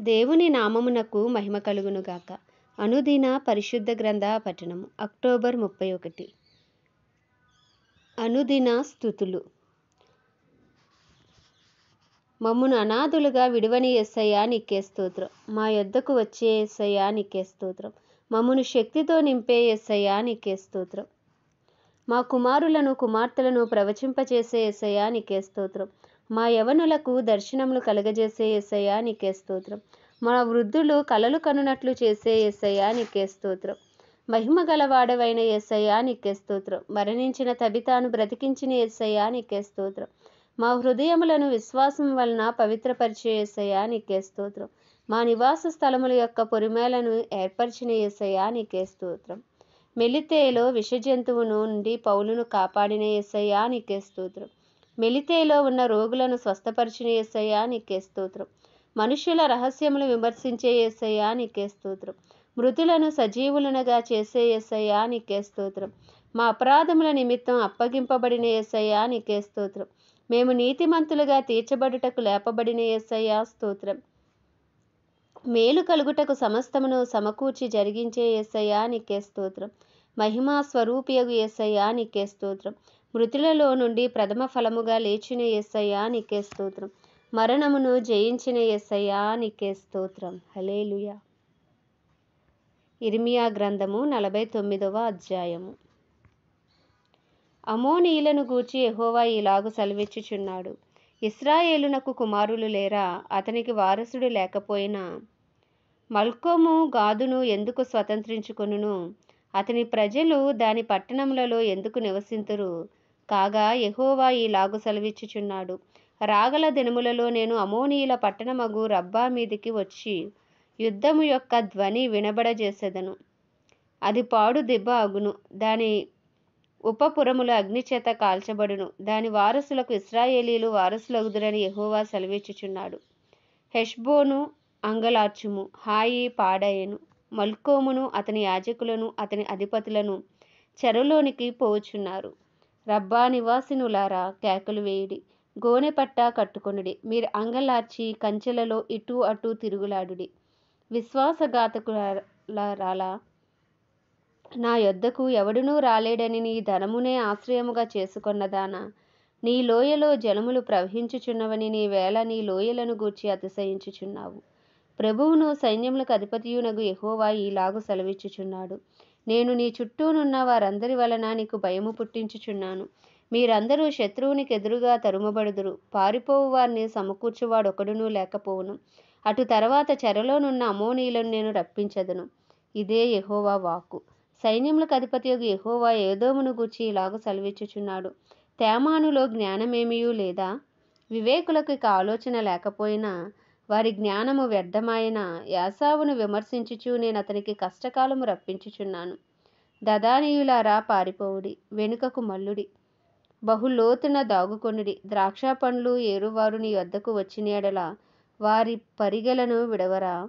దేవుని నామమునకు మహిమ కలుగునుగాక. అనుదిన పరిశుద్ధ గ్రంథ పఠనము అక్టోబర్ 31. అనుదిన స్తుతులు. మమ్మును అనాథులుగా విడువని యేసయ్యా నీకే స్తోత్రం. మా యొద్దకు వచ్చే యేసయ్యా నీకే స్తోత్రం. మమ్మును శక్తితో నింపే యేసయ్యా నీకే స్తోత్రం. మా కుమారులను కుమార్తెలను ప్రవచింపచేసే యేసయ్యా నీకే స్తోత్రం. మా యవనులకు దర్శనములు కలగజేసే యేసయ్యా నీకే స్తోత్రం. మా వృద్ధులు కలలు కనునట్లు చేసే యేసయ్యా నీకే స్తోత్రం. మహిమ గలవాడవైన యేసయ్యా నీకే స్తోత్రం. మరణించిన తబితాను బ్రతికించిన యేసయ్యా నీకే స్తోత్రం. మా హృదయములను విశ్వాసం వలన పవిత్రపరిచే యేసయ్యా నీకే స్తోత్రం. మా నివాస స్థలముల యొక్క పొరిమేలను ఏర్పరిచిన యేసయ్యా నీకే స్తోత్రం. మెలితేలో విషజంతువు నుండి పౌలును కాపాడిన యేసయ్యా నీకే స్తోత్రం. మెలితేలో ఉన్న రోగులను స్వస్థపరిచిన యేసయ్యా నీకే స్తోత్రం. మనుష్యుల రహస్యములు విమర్శించే యేసయ్యా నీకే స్తోత్రం. మృతులను సజీవులనుగా చేసే యేసయ్యా నీకే స్తోత్రం. మా అపరాధముల నిమిత్తం అప్పగింపబడిన యేసయ్యా నీకే స్తోత్రం. మేము నీతిమంతులుగా తీర్చబడుటకు లేపబడిన యేసయ్యా స్తోత్రం. మేలు కలుగుటకు సమస్తమును సమకూర్చి జరిగించే యేసయ్యా నీకే స్తోత్రం. మహిమా స్వరూపియగు యేసయ్యా నీకే స్తోత్రం. మృతులలో నుండి ప్రథమ ఫలముగా లేచిన యేసయ్యా నీకే స్తోత్రం. మరణమును జయించిన యేసయ్యా నీకే స్తోత్రం. హల్లెలూయా. ఇర్మియా గ్రంథము 49వ అధ్యాయము. అమోనీయులను గూర్చి యెహోవా ఇలాగు సెలవిచ్చుచున్నాడు. ఇశ్రాయేలునకు కుమారులు లేరా? అతనికి వారసుడు లేకపోయినా మల్కోము గాదును ఎందుకు స్వతంత్రించుకొనును? అతని ప్రజలు దాని పట్టణములలో ఎందుకు నివసింతురు? కాగా యెహోవా ఇలాగు సెలవిచ్చుచున్నాడు. రాగల దినములలో నేను అమోనీయుల పట్టణమగు రబ్బా మీదికి వచ్చి యుద్ధము యొక్క ధ్వని వినబడజేసెదను. అది పాడు దెబ్బ అగును. దాని ఉపపురములు అగ్నిచేత కాల్చబడును. దాని వారసులకు ఇశ్రాయేలీలు వారసులగుదురని యెహోవా సెలవిచ్చుచున్నాడు. హెష్బోను అంగలార్చుము, హాయి పాడాయెను. మల్కోమును అతని యాజకులను అతని అధిపతులను చెరలోనికి పోవుచున్నారు. రబ్బా నివాసినులారా కేకలు వేయుడి, గోనె పట్ట కట్టుకొనుడి. మీరు అంగలార్చి కంచెలలో ఇటు అటు తిరుగులాడుడి. విశ్వాసఘాతకురాలా, నా యొద్దకు ఎవడునూ రాలేడని నీ ధనమునే ఆశ్రయముగా చేసుకొన్నదానా, నీ లోయలో జలములు ప్రవహించుచున్నవని నీవేళ నీ లోయలను గూర్చి అతిశయించుచున్నావు. ప్రభువును సైన్యములకు అధిపతియునగు యెహోవా ఇలాగు సెలవిచ్చుచున్నాడు. నేను నీ చుట్టూనున్న వారందరి వలన నీకు భయము పుట్టించుచున్నాను. మీరందరూ శత్రువునికి ఎదురుగా తరుమబడుదురు. పారిపోవు వారిని సమకూర్చువాడొకడునూ లేకపోవును. అటు తర్వాత చెరలోనున్న అమోనీయులను నేను రప్పించెదను. ఇదే యెహోవా వాక్కు. సైన్యములకు అధిపతియగు యెహోవా ఏదోమును గూర్చి ఇలాగు సెలవిచ్చుచున్నాడు. తేమానులో జ్ఞానమేమియూ లేదా? వివేకులకు ఇక ఆలోచన లేకపోయినా వారి జ్ఞానము వ్యర్థమాయన. యాసావును విమర్శించుచు నేను అతనికి కష్టకాలము రప్పించుచున్నాను. దదానీయులారా పారిపోవుడి, వెనుకకు మల్లుడి, బహులోతున దాగుకొనుడి. ద్రాక్ష పండ్లు ఏరువారు నీ యొద్దకు వచ్చిన యెడల వారి పరిగెలను విడవరా?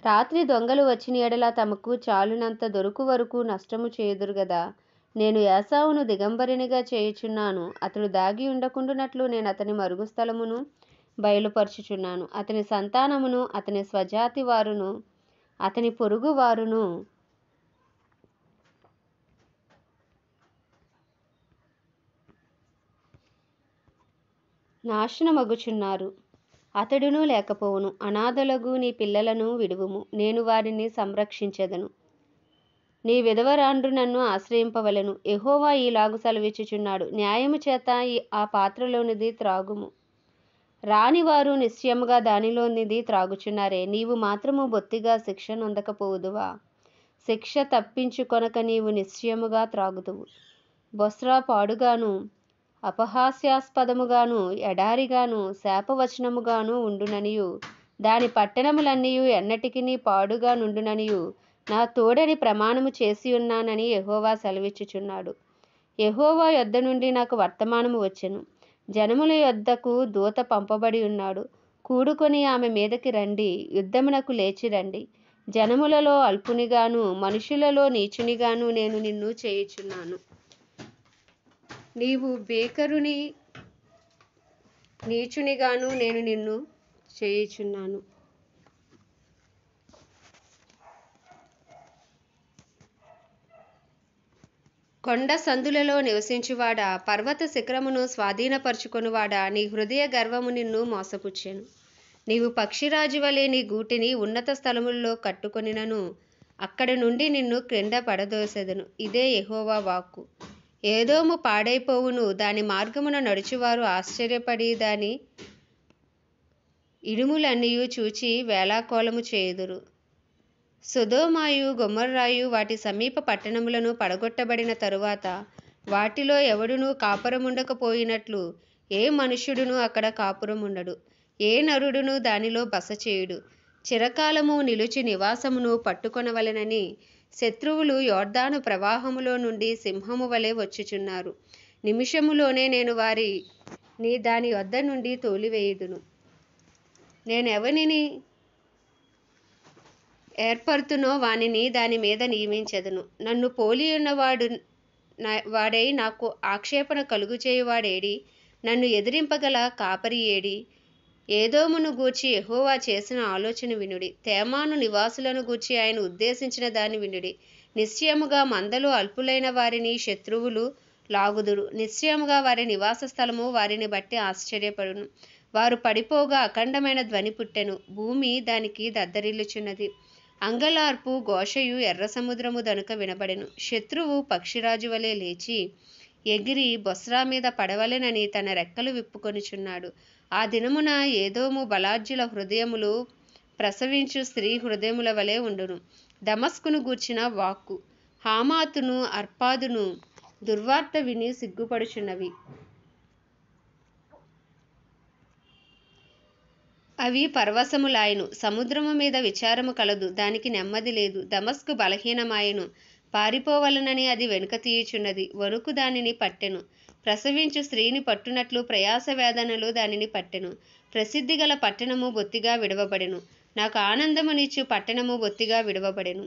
రాత్రి దొంగలు వచ్చిన యెడల తమకు చాలునంత దొరకు వరకు నష్టము చేయుదురు గదా. నేను యాసావును దిగంబరినిగా చేయుచున్నాను. అతడు దాగి ఉండకుండునట్లు నేను అతని మరుగు స్థలమును బయలుపరచుచున్నాను. అతని సంతానమును అతని స్వజాతి వారును అతని పొరుగు వారును నాశనమగుచున్నారు. అతడును లేకపోవును. అనాథలగు నీ పిల్లలను విడువుము, నేను వారిని సంరక్షించెదను. నీ విధవరాండ్రు నన్ను ఆశ్రయింపవలెను. యెహోవా ఇలాగు సెలవిచ్చుచున్నాడు. న్యాయము చేత ఆ పాత్రలోనిది త్రాగుము. రానివారు నిశ్చయముగా దానిలోనిది త్రాగుచున్నారే. నీవు మాత్రము బొత్తిగా శిక్ష నొందకపోవుదువా? శిక్ష తప్పించుకొనక నీవు నిశ్చయముగా త్రాగుదువు. బొస్రా పాడుగాను అపహాస్యాస్పదముగాను ఎడారిగాను శాపవచనముగాను ఉండుననియు దాని పట్టణములన్నీయు ఎన్నటికినీ పాడుగా నుండుననియు నా తోడని ప్రమాణము చేసియున్నానని యెహోవా సెలవిచ్చుచున్నాడు. యెహోవా యొద్ద నుండి నాకు వర్తమానము వచ్చెను. జనముల యొద్దకు దూత పంపబడి ఉన్నాడు. కూడుకొని ఆమె మీదకి రండి, యుద్ధమునకు లేచిరండి. జనములలో అల్పునిగాను మనుషులలో నీచునిగాను నేను నిన్ను చేయుచున్నాను. నీవు బేకరుని నీచునిగాను నేను నిన్ను చేయుచున్నాను. కొండ సందులలో నివసించువాడా, పర్వత శిఖరమును స్వాధీనపరుచుకొనువాడా, నీ హృదయ గర్వము నిన్ను మోసపుచ్చెను. నీవు పక్షిరాజు వలె నీ గూటిని ఉన్నత స్థలములలో కట్టుకొనినను అక్కడి నుండి నిన్ను క్రింద పడదోసెదను. ఇదే యెహోవా వాక్కు. ఏదోము పాడైపోవును, దాని మార్గమున నడుచువారు ఆశ్చర్యపడి దాని ఇడుములన్నీయు చూచి వేలాకోలము చేయుదురు. సొదొమయు గొమొర్రాయు వాటి సమీప పట్టణములను పడగొట్టబడిన తరువాత వాటిలో ఎవడునూ కాపురముండకపోయినట్లు ఏ మనుష్యుడునూ అక్కడ కాపురముండడు, ఏ నరుడునూ దానిలో బస చేయుడు. చిరకాలము నిలుచు నివాసమును పట్టుకొనవలెనని శత్రువులు యొర్దాను ప్రవాహములో నుండి సింహము వలె వచ్చుచున్నారు. నిమిషములోనే నేను వారిని దాని యొద్ద నుండి తోలివేయుదును. నేనెవనిని ఏర్పరుతునో వానిని దాని మీద నియమించెదను. నన్ను పోలియున్నవాడై నాకు ఆక్షేపణ కలుగజేయువాడేడి? నన్ను ఎదిరింపగల కాపరి ఏడి? ఏదోమును గూర్చి యెహోవా చేసిన ఆలోచన వినుడి. తేమాను నివాసులను గూర్చి ఆయన ఉద్దేశించిన దాన్ని వినుడి. నిశ్చయముగా మందలో అల్పులైన వారిని శత్రువులు లాగుదురు. నిశ్చయముగా వారి నివాస స్థలము వారిని బట్టి ఆశ్చర్యపడును. వారు పడిపోగా అఖండమైన ధ్వని పుట్టెను. భూమి దానికి దద్దరిల్లుచున్నది. అంగలార్పు ఘోషయు ఎర్ర సముద్రము దనుక వినబడెను. శత్రువు పక్షిరాజు వలె లేచి ఎగిరి బొస్రా మీద పడవలెనని తన రెక్కలు విప్పుకొనుచున్నాడు. ఆ దినమున ఏదోము బలాఢ్యుల హృదయములు ప్రసవించు స్త్రీ హృదయముల వలె ఉండును. దమస్కును గూర్చిన వాక్కు. హమాతును అర్పాదును దుర్వార్త విని సిగ్గుపడుచున్నవి. అవి పరవశములాయెను. సముద్రము మీద విచారము కలదు, దానికి నెమ్మది లేదు. దమస్కు బలహీనమాయెను, పారిపోవలనని అది వెనుక తీయుచున్నది. వణుకు దానిని పట్టెను. ప్రసవించు స్త్రీని పట్టునట్లు ప్రయాస వేదనలు దానిని పట్టెను. ప్రసిద్ధిగల పట్టణము బొత్తిగా విడవబడెను. నాకు ఆనందమునిచ్చు పట్టణము బొత్తిగా విడవబడెను.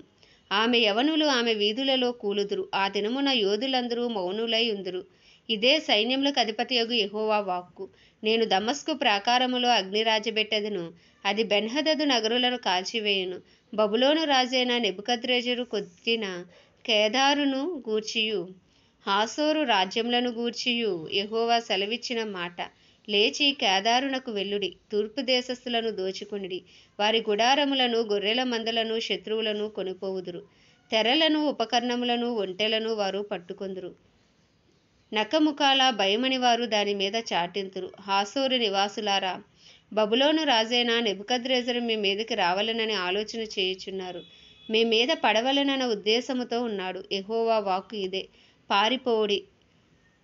ఆమె యవనులు ఆమె వీధులలో కూలుదురు. ఆ దినమున యోధులందరూ మౌనులై ఉందురు. ఇదే సైన్యములకు అధిపతియగు యెహోవా వాక్కు. నేను దమస్కు ప్రాకారములో అగ్ని రాజబెట్టెదను, అది బెన్హదదు నగరులను కాల్చివేయును. బబులోను రాజైన నెబుకద్రెజరు కొట్టిన కేదారును గూర్చియు హాసోరు రాజ్యములను గూర్చియు యెహోవా సెలవిచ్చిన మాట. లేచి కేదారునకు వెళ్ళుడి, తూర్పు దేశస్థులను దోచుకొనుడి. వారి గుడారములను గొర్రెల మందలను శత్రువులను కొనిపోవుదురు. తెరలను ఉపకరణములను ఒంటెలను వారు పట్టుకొందురు. నకముకాల భయమని వారు దాని మీద చాటింతురు. హాసోరు నివాసులారా, బబులోను రాజైన నెబుకద్రెజరు మీ మీదకి రావాలనని ఆలోచన చేయుచున్నారు. మీ మీద పడవలనన్న ఉద్దేశముతో ఉన్నాడు. యెహోవా వాక్కు ఇదే. పారిపోవుడి,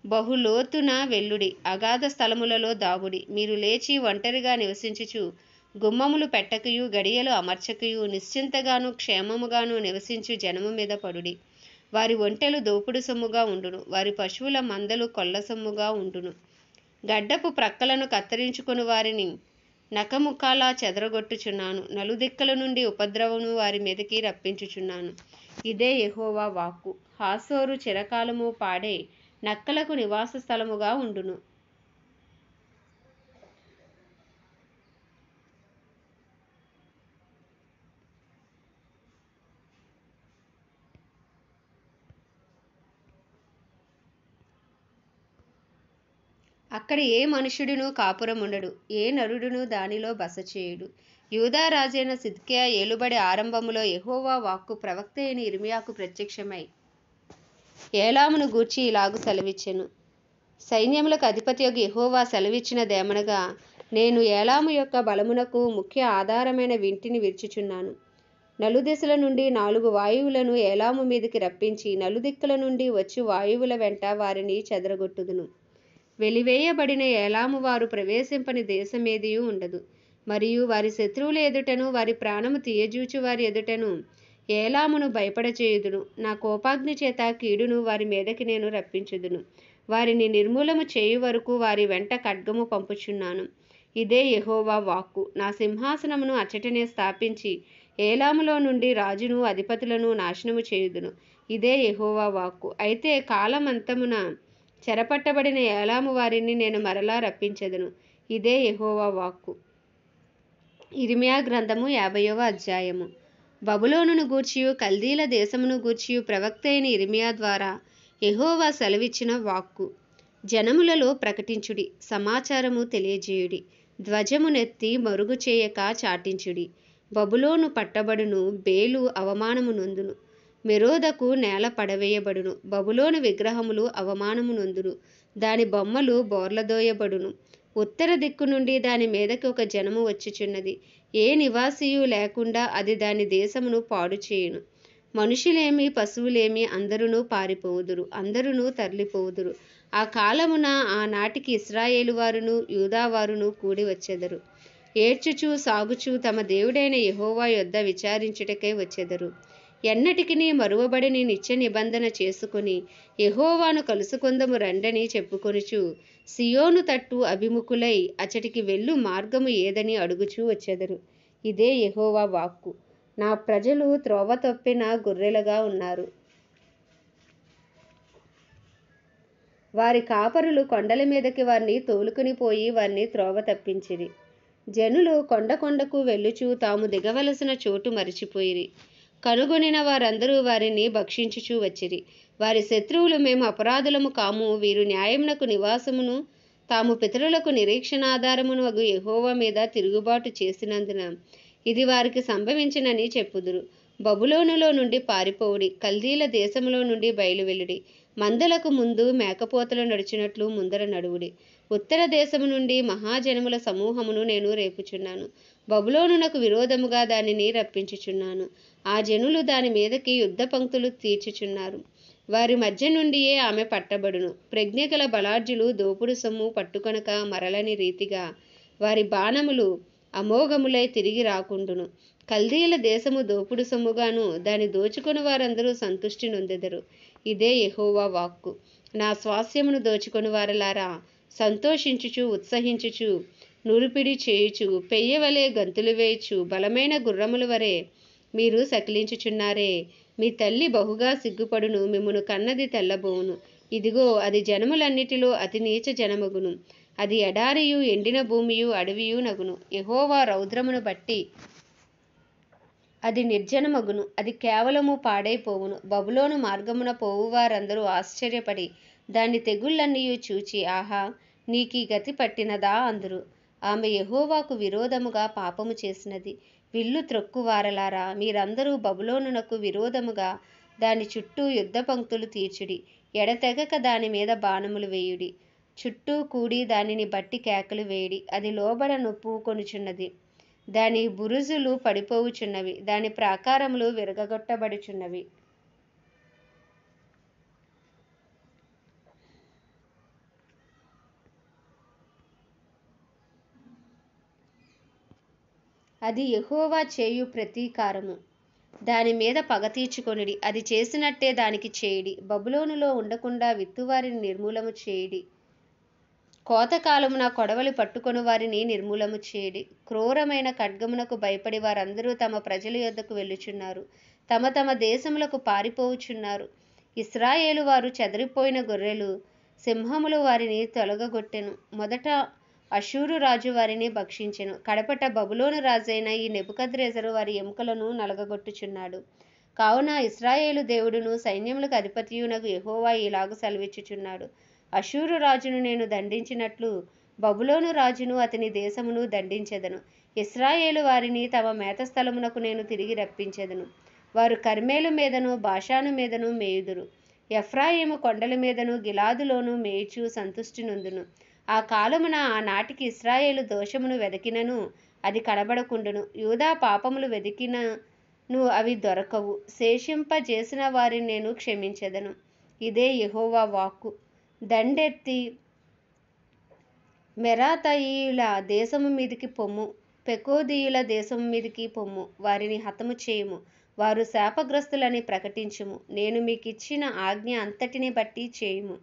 బహులోతున వెళ్ళుడి, అగాధ స్థలములలో దాగుడి. మీరు లేచి ఒంటరిగా నివసించుచు గుమ్మములు పెట్టకయు గడియలు అమర్చకయు నిశ్చింతగాను క్షేమముగాను నివసించు జనము మీద పడుడి. వారి ఒంటెలు దోపుడు సొమ్ముగా ఉండును, వారి పశువుల మందలు కొల్ల సొమ్ముగా ఉండును. గడ్డపు ప్రక్కలను కత్తిరించుకొని వారిని నకముకాలా చెదరగొట్టుచున్నాను. నలుదిక్కల నుండి ఉపద్రవమును వారి మీదకి రప్పించుచున్నాను. ఇదే యెహోవా వాక్కు. హాసోరు చిరకాలము పాడై నక్కలకు నివాస స్థలముగా ఉండును. అక్కడ ఏ మనుష్యుడునూ కాపురముండడు, ఏ నరుడునూ దానిలో బస చేయుడు. యూదా రాజైన సిద్కియా ఏలుబడి ఆరంభములో యెహోవా వాక్కు ప్రవక్త అయిన యిర్మీయాకు ప్రత్యక్షమై ఏలామును గూర్చి ఇలాగు సెలవిచ్చెను. సైన్యములకు అధిపతియగు యెహోవా సెలవిచ్చినదేమనగా, నేను ఏలాము యొక్క బలమునకు ముఖ్య ఆధారమైన వింటిని విరుచుచున్నాను. నలుదిశల నుండి 4 వాయువులను ఏలాము మీదికి రప్పించి నలుదిక్కుల నుండి వచ్చు వాయువుల వెంట వారిని చెదరగొట్టుదును. వెలివేయబడిన ఏలాము వారు ప్రవేశింపని దేశమేదియూ ఉండదు. మరియు వారి శత్రువుల ఎదుటను వారి ప్రాణము తీయజూచు వారి ఎదుటను ఏలామును భయపడచేయుదును. నా కోపాగ్ని చేత కీడును వారి మీదకి నేను రప్పించుదును. వారిని నిర్మూలము చేయు వరకు వారి వెంట ఖడ్గము పంపుచున్నాను. ఇదే యెహోవా వాక్కు. నా సింహాసనమును అచ్చటనే స్థాపించి ఏలాములో నుండి రాజును అధిపతులను నాశనము చేయుదును. ఇదే యెహోవా వాక్కు. అయితే కాలమంతమున చెరపట్టబడిన ఏలాము వారిని నేను మరలా రప్పించెదను. ఇదే యెహోవా వాక్కు. ఇర్మియా గ్రంథము 50వ అధ్యాయము. బబులోనును గూర్చియు కల్దీల దేశమును గూర్చియు ప్రవక్త అయిన ఇర్మియా ద్వారా యెహోవా సెలవిచ్చిన వాక్కు. జనములలో ప్రకటించుడి, సమాచారము తెలియజేయుడి, ధ్వజమునెత్తి మరుగు చేయక చాటించుడి. బబులోను పట్టబడును, బేలు అవమానము నొందును, మెరోదకు నేల పడవేయబడును. బబులోను విగ్రహములు అవమానము నొందును, దాని బొమ్మలు బోర్లదోయబడును. ఉత్తర దిక్కు నుండి దాని మీదకి ఒక జనము వచ్చుచున్నది, ఏ నివాసియు లేకుండా అది దాని దేశమును పాడు చేయును. మనుషులేమి పశువులేమి అందరును పారిపోవుదురు, అందరును తరలిపోవుదురు. ఆ కాలమున ఆనాటికి ఇశ్రాయేలు వారును యూదావారును కూడి వచ్చెదరు. ఏడ్చుచూ సాగుచూ తమ దేవుడైన యెహోవా యొద్ద విచారించుటకై వచ్చెదరు. ఎన్నటికిని మరువబడిని నిత్య నిబంధన చేసుకుని యెహోవాను కలుసుకొందము రండని చెప్పుకొనుచు సియోను తట్టు అభిముఖులై అచటికి వెళ్ళు మార్గము ఏదని అడుగుచూ వచ్చెదరు. ఇదే యెహోవా వాక్కు. నా ప్రజలు త్రోవ తప్పిన గొర్రెలుగా ఉన్నారు. వారి కాపరులు కొండల మీదకి వారిని తోలుకుని పోయి వారిని త్రోవ తప్పించిరి. జనులు కొండ కొండకు వెళ్ళుచూ తాము దిగవలసిన చోటు మరిచిపోయిరి. కనుగొనిన వారందరూ వారిని భక్షించుచూ వచ్చిరి. వారి శత్రువులు మేము అపరాధులము కాము, వీరు న్యాయమునకు నివాసమును తాము పితరులకు నిరీక్షణాధారమును అగు యెహోవా మీద తిరుగుబాటు చేసినందున ఇది వారికి సంభవించినని చెప్పుదురు. బబులోనులో నుండి పారిపోవుడి, కల్దీల దేశములో నుండి బయలువెళ్ళుడి. మందలకు ముందు మేకపోతలు నడిచినట్లు ముందర నడువుడి. ఉత్తర దేశము నుండి మహాజనముల సమూహమును నేను రేపుచున్నాను. బబులోనునకు విరోధముగా దానిని రప్పించుచున్నాను. ఆ జనులు దాని మీదకి యుద్ధ పంక్తులు తీర్చుచున్నారు. వారి మధ్య నుండియే ఆమె పట్టబడును. ప్రజ్ఞగల బలార్జులు దోపుడు సొమ్ము పట్టుకొనక మరలని రీతిగా వారి బాణములు అమోఘములై తిరిగి రాకుండును. కల్దీల దేశము దోపుడు సొమ్ముగాను దాని దోచుకొని వారందరూ సంతుష్టి నొందెదరు. ఇదే యెహోవా వాక్కు. నా స్వాస్యమును దోచుకొని వారలారా, సంతోషించుచు ఉత్సహించుచు నురిపిడి చేయుచు పెయ్యవలే గంతులు వేయుచు బలమైన గుర్రముల వరే మీరు సకిలించుచున్నారే. మీ తల్లి బహుగా సిగ్గుపడును, మిమ్మును కన్నది తెల్లబోవును. ఇదిగో అది జనములన్నిటిలో అతి నీచ జనమగును. అది ఎడారియు ఎండిన భూమియు అడవియు నగును. యెహోవా రౌద్రమును బట్టి అది నిర్జనమగును, అది కేవలము పాడైపోవును. బబులోను మార్గమున పోవువారందరూ ఆశ్చర్యపడి దాని తెగుళ్ళన్నీయు చూచి ఆహా, నీకీ గతి పట్టినదా అందురు. ఆమె యెహోవాకు విరోధముగా పాపము చేసినది. విల్లు త్రొక్కువారలారా, మీరందరూ బబులోనునకు విరోధముగా దాని చుట్టూ యుద్ధ పంక్తులు తీర్చుడి. ఎడతెగక దాని మీద బాణములు వేయుడి. చుట్టూ కూడి దానిని బట్టి కేకలు వేయుడి. అది లోబడ నొప్పుకొనుచున్నది, దాని బురుజులు పడిపోవుచున్నవి, దాని ప్రాకారములు విరగగొట్టబడుచున్నవి. అది యెహోవా చేయు ప్రతీకారము. దాని మీద పగ తీర్చుకొనుడి. అది చేసినట్టే దానికి చేయుడి. బబులోనులో ఉండకుండా విత్తువారిని నిర్మూలము చేయుడి. కోతకాలమున కొడవలి పట్టుకొని వారిని నిర్మూలము చేయుడి. క్రూరమైన ఖడ్గమునకు భయపడి వారందరూ తమ ప్రజల యొద్దకు వెళ్ళుచున్నారు, తమ తమ దేశములకు పారిపోవుచున్నారు. ఇశ్రాయేలు వారు చెదరిపోయిన గొర్రెలు, సింహములు వారిని తొలగగొట్టెను. మొదట అషూరు రాజు వారిని భక్షించెను, కడపట బబులోను రాజైన ఈ నెబుకద్రెజరు వారి ఎముకలను నలగగొట్టుచున్నాడు. కావున ఇశ్రాయేలు దేవుడును సైన్యములకు అధిపతియునగు యెహోవా ఇలాగు సెలవిచ్చుచున్నాడు, అషూరు రాజును నేను దండించినట్లు బబులోను రాజును అతని దేశమును దండించెదను. ఇశ్రాయేలు వారిని తమ మేతస్థలమునకు నేను తిరిగి రప్పించెదను. వారు కర్మెలు మీదను బాషాను మీదను మేయుదురు. ఎఫ్రాయిము కొండల మీదను గిలాదులోను మేయుచు సంతుష్టి నొందును. ఆ కాలమున ఆనాటికి ఇశ్రాయేలు దోషమును వెదకినను అది కనబడకుండును, యూదా పాపములు వెదికినను అవి దొరకవు. శేషింపజేసిన వారిని నేను క్షమించెదను. ఇదే యెహోవా వాక్కు. దండెత్తి మెరాతయీయుల దేశము మీదికి పొమ్ము, పెకోదీయుల దేశము మీదికి పొమ్ము, వారిని హతము చేయుము, వారు శాపగ్రస్తులని ప్రకటించుము. నేను మీకిచ్చిన ఆజ్ఞ అంతటిని బట్టి చేయుము.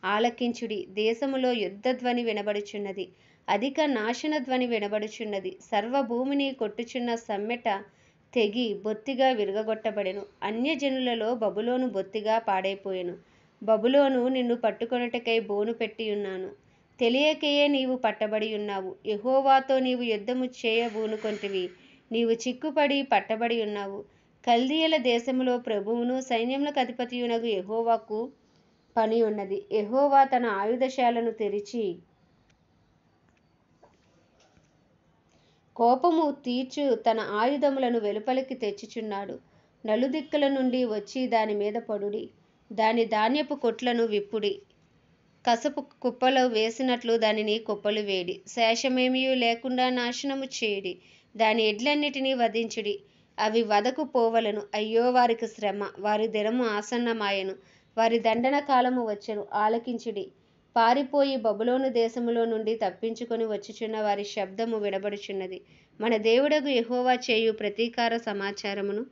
ఆలకించుడి. దేశములో యుద్ధధ్వని వినబడుచున్నది, అధిక నాశన ధ్వని వినబడుచున్నది. సర్వభూమిని కొట్టుచున్న సమ్మెట తెగి బొత్తిగా విరగగొట్టబడెను. అన్యజనులలో బబులోను బొత్తిగా పాడైపోయెను. బబులోను, నిన్ను పట్టుకొనుటకై బోను పెట్టియున్నాను. తెలియకయే నీవు పట్టబడి ఉన్నావు. యెహోవాతో నీవు యుద్ధము చేయబూనుకొంటివి. నీవు చిక్కుపడి పట్టబడి ఉన్నావు. కల్దీయుల దేశములో ప్రభువును సైన్యములకు అధిపతియునగు యెహోవాకు పని ఉన్నది. యెహోవా తన ఆయుధశాలను తెరిచి కోపము తీర్చు తన ఆయుధములను వెలుపలికి తెచ్చుచున్నాడు. నలుదిక్కుల నుండి వచ్చి దాని మీద పడుడి. దాని ధాన్యపు కొట్లను విప్పుడి. కసపు కుప్పలు వేసినట్లు దానిని కుప్పలు వేడి. శేషమేమియూ లేకుండా నాశనము చేయుడి. దాని ఎడ్లన్నిటినీ వధించుడి. అవి వధకు పోవలను. అయ్యో వారికి శ్రమ! వారి దినము ఆసన్నమాయెను. వారి దండన కాలము వచ్చెను. ఆలకించుడి. పారిపోయి బబులోను దేశములో నుండి తప్పించుకొని వచ్చుచున్న వారి శబ్దము వినబడుచున్నది. మన దేవుడగు యెహోవా చేయు ప్రతీకార సమాచారమును,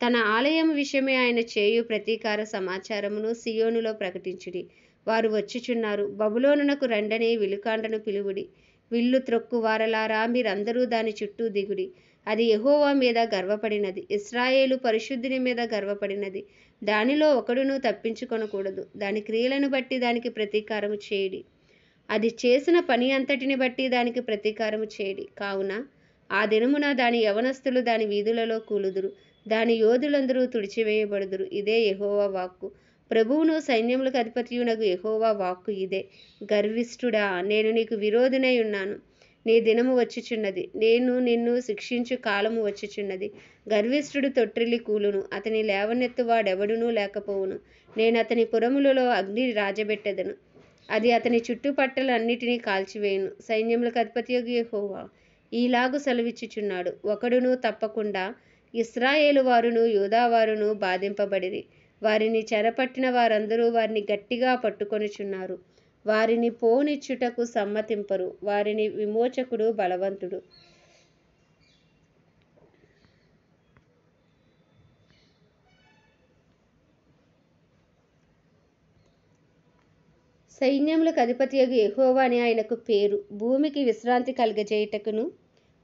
తన ఆలయం విషయమై ఆయన చేయు ప్రతీకార సమాచారమును సియోనులో ప్రకటించుడి. వారు వచ్చుచున్నారు. బబులోనునకు రండని విలుకాండను పిలువుడి. విల్లు త్రొక్కు వారలారా, మీరందరూ దాని చుట్టూ దిగుడి. అది యెహోవా మీద గర్వపడినది. ఇశ్రాయేలు పరిశుద్ధుని మీద గర్వపడినది. దానిలో ఒకడును తప్పించుకొనకూడదు. దాని క్రియలను బట్టి దానికి ప్రతీకారము చేయుడి. అది చేసిన పని అంతటిని బట్టి దానికి ప్రతీకారము చేయుడి. కావున ఆ దినమున దాని యవనస్తులు దాని వీధులలో కూలుదురు. దాని యోధులందరూ తుడిచివేయబడుదురు. ఇదే యెహోవా వాక్కు. ప్రభువును సైన్యములకు అధిపతియునగు యెహోవా వాక్కు ఇదే. గర్విష్ఠుడా, నేను నీకు విరోధినై ఉన్నాను. నీ దినము వచ్చుచున్నది. నేను నిన్ను శిక్షించు కాలము వచ్చుచున్నది. గర్విష్ఠుడు తొట్టిల్లి కూలును. అతని లేవనెత్తువాడెవడునూ లేకపోవును. నేను అతని పురములలో అగ్ని రాజబెట్టెదను. అది అతని చుట్టుపట్టలన్నిటినీ కాల్చివేయును. సైన్యములకు అధిపతియగు యెహోవా ఈలాగు సెలవిచ్చుచున్నాడు. ఒకడును తప్పకుండా ఇశ్రాయేలు వారును యూదావారును బాధింపబడిరి. వారిని చెరపట్టిన వారందరూ వారిని గట్టిగా పట్టుకొనుచున్నారు. వారిని పోనిచ్చుటకు సమ్మతింపరు. వారిని విమోచకుడు బలవంతుడు. సైన్యములకు అధిపతియగు యెహోవా అని ఆయనకు పేరు. భూమికి విశ్రాంతి కలుగజేయుటకును,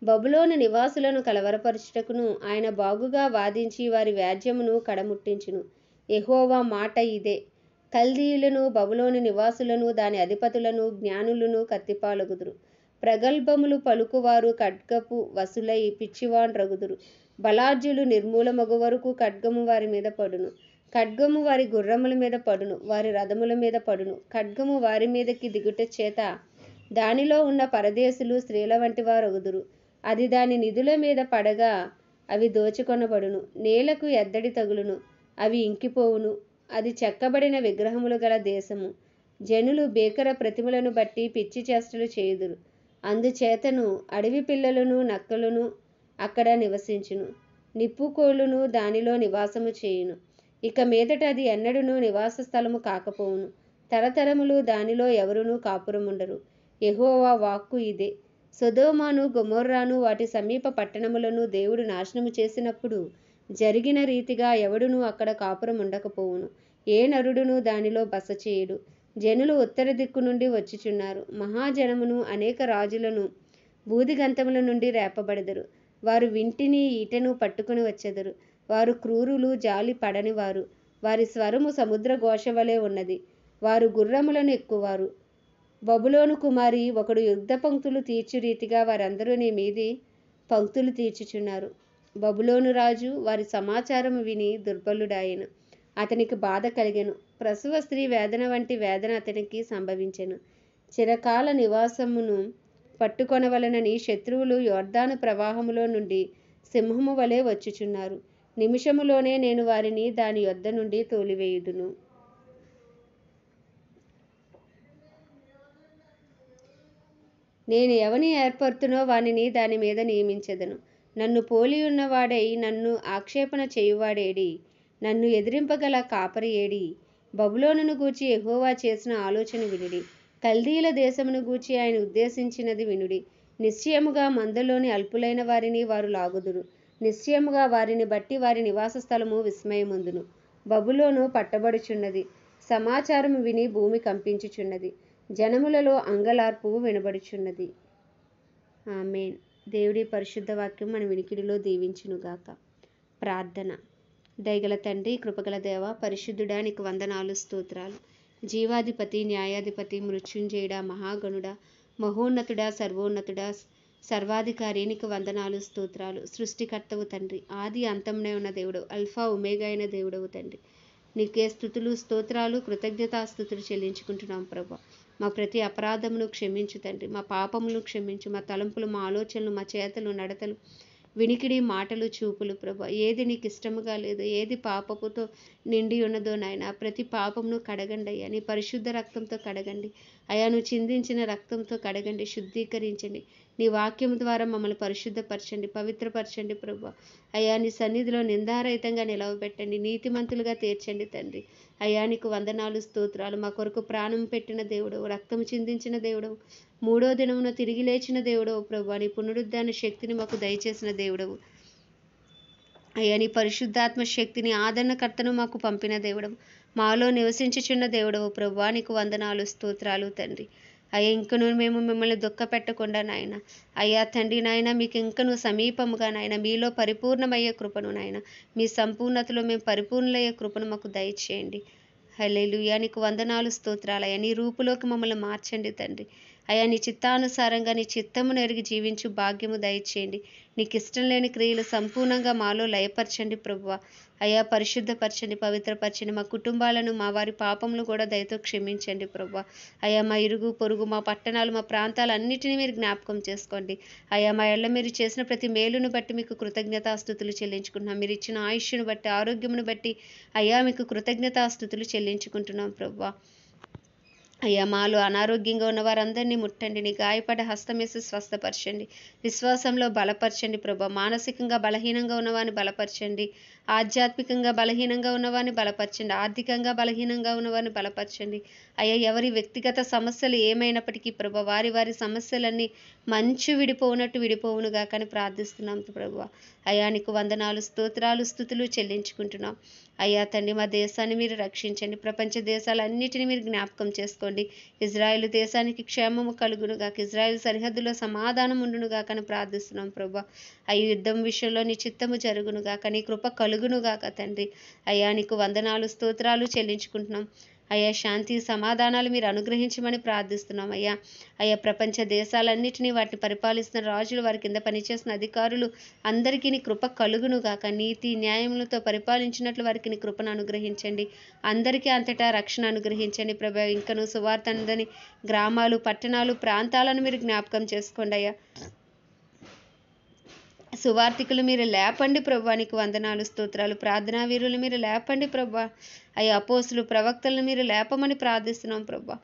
బబులోను నివాసులను కలవరపరచుటకును ఆయన బాగుగా వాదించి వారి వ్యాజ్యమును కడముట్టించును. యెహోవా మాట ఇదే. కల్దీయులను, బబులోను నివాసులను, దాని అధిపతులను, జ్ఞానులను కత్తిపాలగుదురు. ప్రగల్భములు పలుకువారు ఖడ్గపు వశులై పిచ్చివాండ్రగుదురు. బలాఢ్యులు నిర్మూలమగు వరకు ఖడ్గము వారి మీద పడును. ఖడ్గము వారి గుర్రముల మీద పడును. వారి రథముల మీద పడును. ఖడ్గము వారి మీదకి దిగుట చేత దానిలో ఉన్న పరదేశులు స్త్రీల వంటి వారగుదురు. అది దాని నిధుల మీద పడగా అవి దోచుకొనబడును. నేలకు ఎద్దడి తగులును. అవి ఇంకిపోవును. అది చెక్కబడిన విగ్రహములు గల దేశము. జనులు భీకర ప్రతిమలను బట్టి పిచ్చి చేష్టలు చేయుదురు. అందుచేతను అడవి పిల్లలను నక్కలను అక్కడ నివసించును. నిప్పుకోళ్ళును దానిలో నివాసము చేయును. ఇక మీదట అది ఎన్నడూనూ నివాస స్థలము కాకపోవును. తరతరములు దానిలో ఎవరునూ కాపురముండరు. యెహోవా వాక్కు ఇదే. సొదొమను, గొమొర్రాను వాటి సమీప పట్టణములను దేవుడు నాశనము చేసినప్పుడు జరిగిన రీతిగా ఎవడునూ అక్కడ కాపురం ఉండకపోవును. ఏ నరుడునూ దానిలో బస చేయుడు. జనులు ఉత్తర దిక్కు నుండి వచ్చుచున్నారు. మహాజనమును అనేక రాజులను బూదిగంతముల నుండి రేపబడెదరు. వారు వింటిని ఈటెను పట్టుకుని వచ్చెదరు. వారు క్రూరులు, జాలి పడనివారు. వారి స్వరము సముద్ర ఘోష వలె ఉన్నది. వారు గుర్రములను ఎక్కువారు. బబులోను కుమారి, ఒకడు యుద్ధ పంక్తులు తీర్చు రీతిగా వారందరూ నీ మీది పంక్తులు తీర్చుచున్నారు. బబులోను రాజు వారి సమాచారము విని దుర్బలుడాయెను. అతనికి బాధ కలిగెను. ప్రసవ స్త్రీ వేదన వంటి వేదన అతనికి సంభవించెను. చిరకాల నివాసమును పట్టుకొనవలనని శత్రువులు యొర్దాను ప్రవాహములో నుండి సింహము వలె వచ్చుచున్నారు. నిమిషములోనే నేను వారిని దాని యొద్ద నుండి తోలివేయుదును. నేను ఎవని ఏర్పరుతునో వానిని దాని మీద నియమించెదను. నన్ను పోలియున్నవాడై నన్ను ఆక్షేపణ చేయువాడేడి? నన్ను ఎదిరింపగల కాపరి ఏడి? బబులోనును గూర్చి యెహోవా చేసిన ఆలోచన వినుడి. కల్దీయుల దేశమును గూర్చి ఆయన ఉద్దేశించినది వినుడి. నిశ్చయముగా మందలోని అల్పులైన వారిని వారు లాగుదురు. నిశ్చయముగా వారిని బట్టి వారి నివాస స్థలము విస్మయముందును. బబులోను పట్టబడుచున్నది. సమాచారము విని భూమి కంపించుచున్నది. జనములలో అంగలార్పు వినబడుచున్నది. ఆమేన్. దేవుడి పరిశుద్ధ వాక్యం మన వినికిడిలో దీవించునుగాక. ప్రార్థన. దయగల తండ్రి, కృపగల దేవ, పరిశుద్ధుడా, నీకు వందనాలు, స్తోత్రాలు. జీవాధిపతి, న్యాయాధిపతి, మృత్యుంజయుడా, మహాగణుడా, మహోన్నతుడా, సర్వోన్నతుడా, సర్వాధికారి, నీకు వందనాలు, స్తోత్రాలు. సృష్టికర్తవు తండ్రి, ఆది అంతమునే ఉన్న దేవుడు, అల్ఫా ఒమేగా అయిన దేవుడవు తండ్రి. నీకే స్తుతులు, స్తోత్రాలు, కృతజ్ఞతాస్తుతులు చెల్లించుకుంటున్నాం ప్రభా. మా ప్రతి అపరాధమును క్షమించు తండ్రి. మా పాపములను క్షమించు. మా తలంపులు, మా ఆలోచనలు, మా చేతలు, నడతలు, వినికిడి, మాటలు, చూపులు ప్రభా, ఏది నీకు ఇష్టముగా లేదు, ఏది పాపపుతో నిండి ఉన్నదో నాయన, ప్రతి పాపమును కడగండి అయ్యా. నీ పరిశుద్ధ రక్తంతో కడగండి అయ్యా. నువ్వు చిందించిన రక్తంతో కడగండి, శుద్ధీకరించండి. నీ వాక్యం ద్వారా మమ్మల్ని పరిశుద్ధపరచండి, పవిత్రపరచండి ప్రభా. అయ్యా, నీ సన్నిధిలో నిందారహితంగా నిలవబెట్టండి, నీతిమంతులుగా తీర్చండి తండ్రి. అయ్యా, నీకు వందనాలు, స్తోత్రాలు. మా కొరకు ప్రాణం పెట్టిన దేవుడు, రక్తం చిందించిన దేవుడు, మూడో దినమున తిరిగి లేచిన దేవుడవు ప్రభా. నీ పునరుద్ధాన శక్తిని మాకు దయచేసిన దేవుడవు అయ్యా. నీ పరిశుద్ధాత్మ శక్తిని, ఆదరణకర్తను మాకు పంపిన దేవుడవు, మాలో నివసించుచున్న దేవుడవు ప్రభా. నీకు వందనాలు, స్తోత్రాలు తండ్రి. అయ్యా, ఇంకను మేము మిమ్మల్ని దుఃఖ పెట్టకుండా నాయన, అయ్యా తండ్రి నాయన, మీకు ఇంకను సమీపముగా నాయన, మీలో పరిపూర్ణమయ్యే కృపను నాయన, మీ సంపూర్ణతలో మేము పరిపూర్ణులయ్యే కృపను మాకు దయచేయండి. హల్లెలూయా. నీకు వందనాలు, స్తోత్రాలు అయ్యా. నీ రూపులోకి మమ్మల్ని మార్చండి తండ్రి. అయ్యా, నీ చిత్తానుసారంగా నీ చిత్తమును ఎరిగి జీవించు భాగ్యము దయచేయండి. నీకు ఇష్టం లేని క్రియలు సంపూర్ణంగా మాలో లయపరచండి ప్రభువా. అయ్యా, పరిశుద్ధపరచండి, పవిత్రపరచండి. మా కుటుంబాలను, మా వారి పాపములు కూడా దయతో క్షమించండి ప్రభువా. అయ్యా, మా ఇరుగు పొరుగు, మా పట్టణాలు, మా ప్రాంతాలన్నిటినీ మీరు జ్ఞాపకం చేసుకోండి. అయ్యా, మా ఎళ్ళ మీరు చేసిన ప్రతి మేలును బట్టి మీకు కృతజ్ఞతాస్తుతులు చెల్లించుకుంటున్నాం. మీరు ఇచ్చిన ఆయుష్ను బట్టి, ఆరోగ్యమును బట్టి అయ్యా మీకు కృతజ్ఞతాస్తుతులు చెల్లించుకుంటున్నాం ప్రభువా. అయ్యా, మాలో అనారోగ్యంగా ఉన్న వారందరినీ ముట్టండి, నీ గాయపడ హస్తమేసి స్వస్థపరచండి, విశ్వాసంలో బలపరచండి ప్రభా. మానసికంగా బలహీనంగా ఉన్నవారిని బలపరచండి, ఆధ్యాత్మికంగా బలహీనంగా ఉన్నవారిని బలపరచండి, ఆర్థికంగా బలహీనంగా ఉన్నవారిని బలపరచండి. అయ్యా, ఎవరి వ్యక్తిగత సమస్యలు ఏమైనప్పటికీ ప్రభా, వారి వారి సమస్యలన్నీ మంచు విడిపోవునట్టు విడిపోవునుగా కానీ ప్రార్థిస్తున్నాం ప్రభా. అయ్యా, నీకు వందనాలు, స్తోత్రాలు, స్తుతులు చెల్లించుకుంటున్నాం. అయ్యా తండ్రి, మా దేశాన్ని మీరు రక్షించండి, ప్రపంచ దేశాలన్నిటిని మీరు జ్ఞాపకం చేసుకోండి. ఇజ్రాయెల్ దేశానికి క్షేమము కలుగునుగాక, ఇజ్రాయెల్ సరిహద్దులో సమాధానం ఉండునుగాక అని ప్రార్థిస్తున్నాం ప్రభా. అయ్యి యుద్ధం విషయంలో నీ చిత్తము జరుగునుగాక, నీ కృప కలుగునుగాక తండ్రి. అయ్యా, నీకు వందనాలు, స్తోత్రాలు చెల్లించుకుంటున్నాం. అయ్యా, శాంతి సమాధానాలు మీరు అనుగ్రహించమని ప్రార్థిస్తున్నాం అయ్యా. అయ్యా, ప్రపంచ దేశాలన్నిటినీ, వాటిని పరిపాలిస్తున్న రాజులు, వారి కింద పనిచేస్తున్న అధికారులు అందరికీ నీ కృప కలుగునుగాక, నీతి న్యాయములతో పరిపాలించినట్లు వారికి నీ కృపను అనుగ్రహించండి. అందరికీ అంతటా రక్షణ అనుగ్రహించండి ప్రభా. ఇంకను సువార్త అందని గ్రామాలు, పట్టణాలు, ప్రాంతాలను మీరు జ్ఞాపకం చేసుకోండి అయ్యా. సువార్థికులు మీరు లేపండి ప్రభా. నీకు వందనాలు, స్తోత్రాలు. ప్రార్థనా వీరులు మీరు లేపండి ప్రభా. అయ్యా, అపోస్తులు, ప్రవక్తలను మీరు లేపమని ప్రార్థిస్తున్నాం ప్రభా.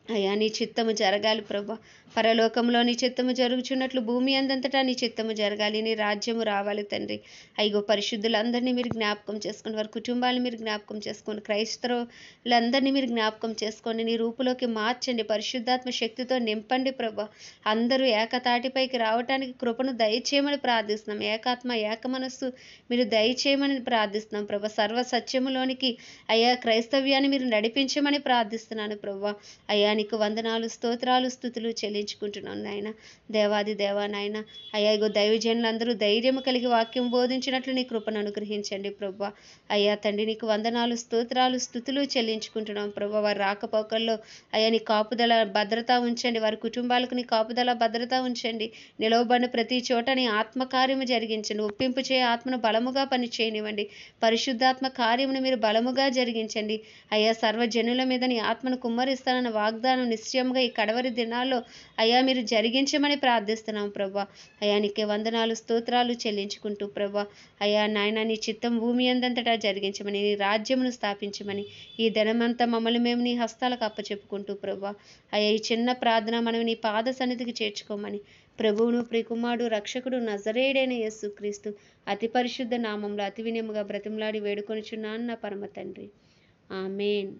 అయ్యా, నీ చిత్తము జరగాలి ప్రభా. పరలోకంలో నీ చిత్తము జరుగుచున్నట్లు భూమి అందంతటా నీ చిత్తము జరగాలి, నీ రాజ్యము రావాలి తండ్రి. అయ్యో, పరిశుద్ధులందరినీ మీరు జ్ఞాపకం చేసుకోండి, వారి కుటుంబాలను మీరు జ్ఞాపకం చేసుకోండి, క్రైస్తవులందరినీ మీరు జ్ఞాపకం చేసుకోండి, నీ రూపులోకి మార్చండి, పరిశుద్ధాత్మ శక్తితో నింపండి ప్రభా. అందరూ ఏకతాటిపైకి రావటానికి కృపను దయచేయమని ప్రార్థిస్తున్నాం. ఏకాత్మ, ఏక మనస్సు మీరు దయచేయమని ప్రార్థిస్తున్నాం ప్రభా. సర్వ సత్యములోనికి అయ్యా క్రైస్తవ్యాన్ని మీరు నడిపించమని ప్రార్థిస్తున్నాను ప్రభా. అయ్యా, నీకు వందనాలు, స్తోత్రాలు, స్తుతులు చెల్లించుకుంటున్నాను నాయన. దేవాది దేవా నాయన, అయ్యా ఇగో దైవజనులందరూ ధైర్యము కలిగి వాక్యం బోధించినట్లు నీ కృపను అనుగ్రహించండి ప్రభా. అయ్యా తండ్రి, నీకు వందనాలు, స్తోత్రాలు, స్తుతులు చెల్లించుకుంటున్నాం ప్రభా. వారి రాకపోకల్లో అయ్యా నీ కాపుదల భద్రత ఉంచండి, వారి కుటుంబాలకు నీ కాపుదల భద్రత ఉంచండి. నిలవబడిన ప్రతి చోట నీ ఆత్మకార్యము జరిగించండి, ఒప్పింపు చేయ ఆత్మను బలముగా పని చేయనివ్వండి, పరిశుద్ధాత్మ కార్యమును మీరు బలముగా జరిగించండి. అయ్యా, సర్వజనుల మీద నీ ఆత్మను కుమ్మరిస్తానన్న వాగ్దానం నిశ్చయంగా ఈ కడవరి దినాల్లో అయ్యా మీరు జరిగించమని ప్రార్థిస్తున్నాం ప్రభా. అయ్యా, నీకే వందనాలు, స్తోత్రాలు చెల్లించుకుంటూ ప్రభా. అయ్యా నాయన, నీ చిత్తం భూమి అందంతటా జరిగించమని, నీ రాజ్యమును స్థాపించమని, ఈ దినమంతా మమ్మల్ని మేము నీ హస్తాలకు అప్పచెప్పుకుంటూ ప్రభా. అయ్యా, ఈ చిన్న ప్రార్థన మనం నీ పాద సన్నిధికి చేర్చుకోమని ప్రభువును, ప్రియకుమారుడు, రక్షకుడు, నజరేయుడైన యేసుక్రీస్తు అతి పరిశుద్ధ నామంలో అతి వినయముగా బ్రతిమలాడి వేడుకొనుచున్నాను నా పరమ తండ్రి. ఆమేన్.